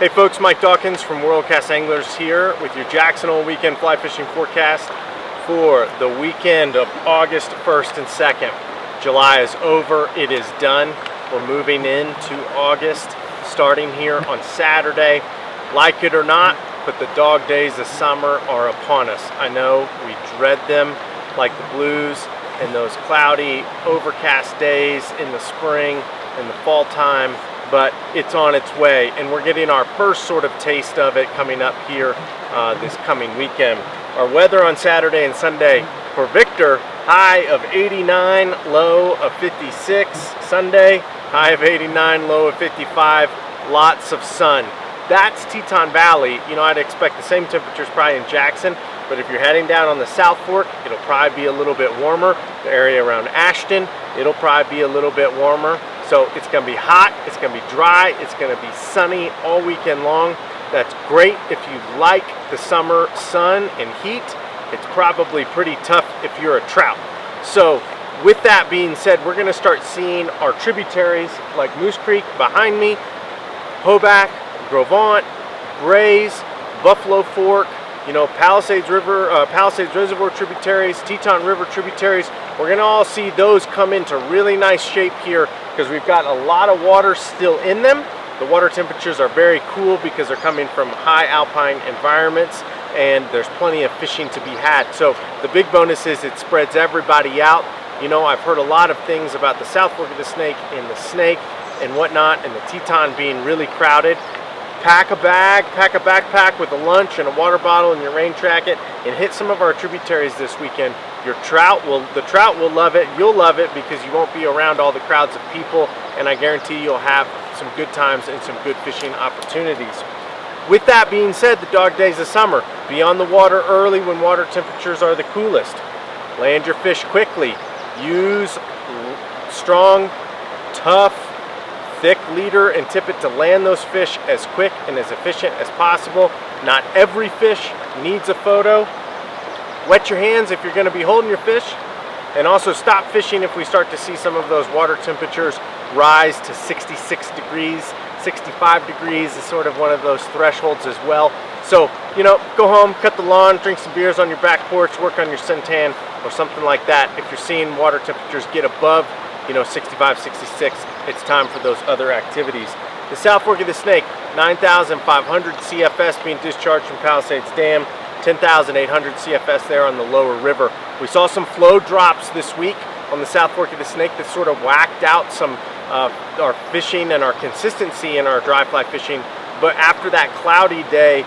Hey folks, Mike Dawkins from Worldcast Anglers here with your Jackson Hole weekend fly fishing forecast for the weekend of August 1st and 2nd. July is over, it is done. We're moving into August, starting here on Saturday. Like it or not, but the dog days of summer are upon us. I know we dread them like the blues, and those cloudy, overcast days in the spring and the fall time, but it's on its way, and we're getting our first sort of taste of it coming up here this coming weekend. Our weather on Saturday and Sunday for Victor, high of 89, low of 56. Sunday, high of 89, low of 55, lots of sun. That's Teton Valley. You know, I'd expect the same temperatures probably in Jackson, but if you're heading down on the South Fork, it'll probably be a little bit warmer. The area around Ashton, it'll probably be a little bit warmer. So it's going to be hot, it's going to be dry, it's going to be sunny all weekend long. That's great if you like the summer sun and heat. It's probably pretty tough if you're a trout. So with that being said, we're going to start seeing our tributaries like Moose Creek behind me, Hoback, Grovant, Grays, Buffalo Fork, you know, Palisades Reservoir tributaries, Teton River tributaries. We're going to all see those come into really nice shape here because we've got a lot of water still in them. The water temperatures are very cool because they're coming from high alpine environments, and there's plenty of fishing to be had. So the big bonus is it spreads everybody out. You know, I've heard a lot of things about the South Fork of the Snake and the Snake and whatnot, and the Teton being really crowded. Pack a bag, pack a backpack with a lunch and a water bottle and your rain jacket, and hit some of our tributaries this weekend. The trout will love it. You'll love it because you won't be around all the crowds of people, and I guarantee you'll have some good times and some good fishing opportunities. With that being said, the dog days of summer, be on the water early when water temperatures are the coolest. Land your fish quickly. Use strong, tough, thick leader and tippet to land those fish as quick and as efficient as possible. Not every fish needs a photo. Wet your hands if you're going to be holding your fish, and also stop fishing if we start to see some of those water temperatures rise to 66 degrees. 65 degrees is sort of one of those thresholds as well. So, you know, go home, cut the lawn, drink some beers on your back porch, work on your suntan or something like that. If you're seeing water temperatures get above, you know, 65, 66, it's time for those other activities. The South Fork of the Snake, 9,500 CFS being discharged from Palisades Dam, 10,800 CFS there on the lower river. We saw some flow drops this week on the South Fork of the Snake that sort of whacked out some our fishing and our consistency in our dry fly fishing. But after that cloudy day,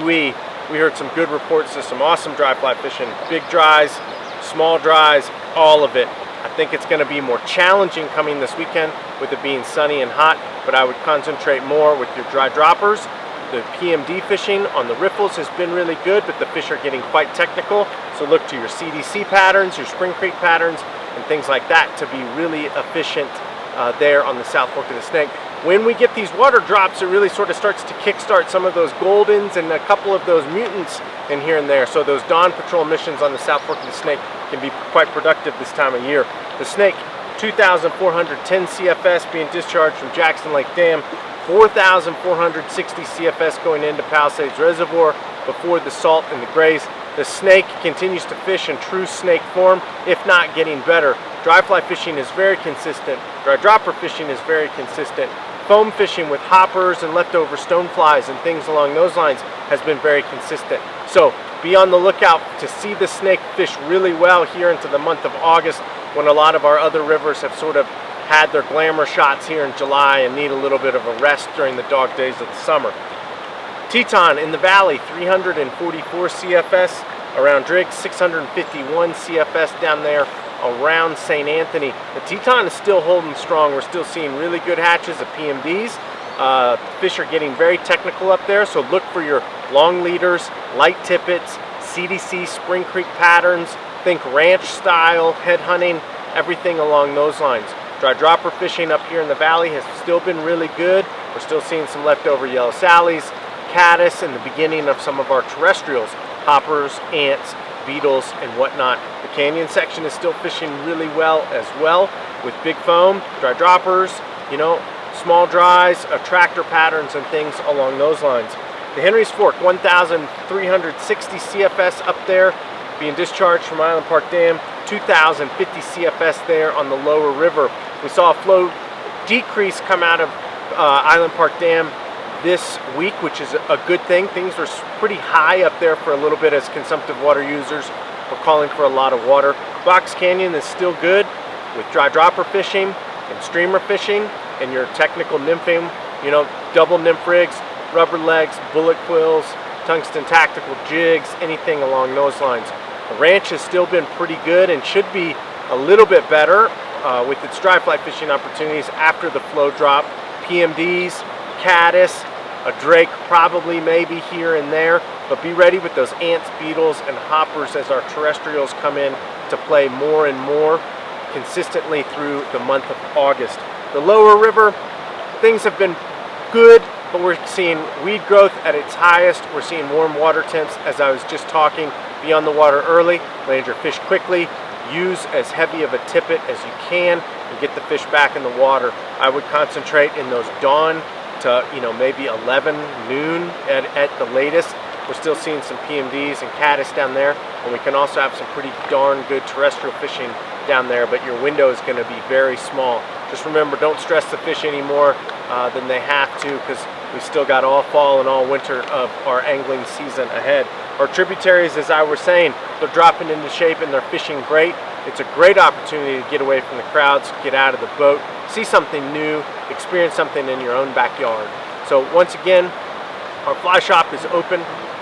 we heard some good reports of some awesome dry fly fishing. Big dries, small dries, all of it. I think it's going to be more challenging coming this weekend with it being sunny and hot, but I would concentrate more with your dry droppers. The PMD fishing on the riffles has been really good, but the fish are getting quite technical. So look to your CDC patterns, your Spring Creek patterns, and things like that to be really efficient there on the South Fork of the Snake. When we get these water drops, it really sort of starts to kickstart some of those Goldens and a couple of those Mutants in here and there. So those dawn patrol missions on the South Fork of the Snake can be quite productive this time of year. The Snake, 2,410 CFS being discharged from Jackson Lake Dam, 4,460 CFS going into Palisades Reservoir before the Salt and the Grays. The Snake continues to fish in true snake form, if not getting better. Dry fly fishing is very consistent. Dry dropper fishing is very consistent. Foam fishing with hoppers and leftover stoneflies and things along those lines has been very consistent. So be on the lookout to see the Snake fish really well here into the month of August, when a lot of our other rivers have sort of had their glamour shots here in July and need a little bit of a rest during the dog days of the summer. Teton in the valley, 344 CFS around Driggs, 651 CFS down there around St. Anthony. The Teton is still holding strong. We're still seeing really good hatches of PMDs. Fish are getting very technical up there, so look for your long leaders, light tippets, CDC Spring Creek patterns, think ranch style, head hunting, everything along those lines. Dry dropper fishing up here in the valley has still been really good. We're still seeing some leftover yellow sallies, caddis, and the beginning of some of our terrestrials, hoppers, ants, beetles, and whatnot. The canyon section is still fishing really well as well with big foam, dry droppers, you know, small dries, tractor patterns, and things along those lines. The Henry's Fork, 1,360 CFS up there, being discharged from Island Park Dam, 2,050 CFS there on the lower river. We saw a flow decrease come out of Island Park Dam this week, which is a good thing. Things were pretty high up there for a little bit as consumptive water users were calling for a lot of water. Box Canyon is still good with dry dropper fishing and streamer fishing and your technical nymphing, double nymph rigs, rubber legs, bullet quills, tungsten tactical jigs, anything along those lines. The ranch has still been pretty good and should be a little bit better with its dry fly fishing opportunities after the flow drop. PMDs, caddis, a drake probably maybe here and there, but be ready with those ants, beetles, and hoppers as our terrestrials come in to play more and more consistently through the month of August. The lower river, things have been good, but we're seeing weed growth at its highest. We're seeing warm water temps, as I was just talking. Be on the water early, land your fish quickly, use as heavy of a tippet as you can, and get the fish back in the water. I would concentrate in those dawn to maybe 11, noon at the latest. We're still seeing some PMDs and caddis down there, and we can also have some pretty darn good terrestrial fishing down there, but your window is going to be very small. Just remember, don't stress the fish any more than they have to, because we still got all fall and all winter of our angling season ahead. Our tributaries, as I was saying, they're dropping into shape and they're fishing great. It's a great opportunity to get away from the crowds, get out of the boat, see something new, experience something in your own backyard. So once again, our fly shop is open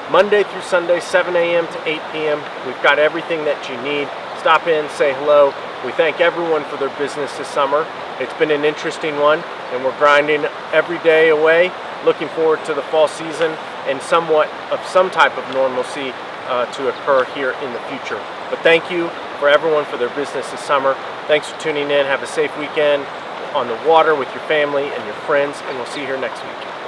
Monday through Sunday, 7 a.m. to 8 p.m. We've got everything that you need. Stop in, say hello. We thank everyone for their business this summer. It's been an interesting one, and we're grinding every day away, looking forward to the fall season and somewhat of some type of normalcy to occur here in the future. But thank you for everyone for their business this summer. Thanks for tuning in. Have a safe weekend on the water with your family and your friends, and we'll see you here next week.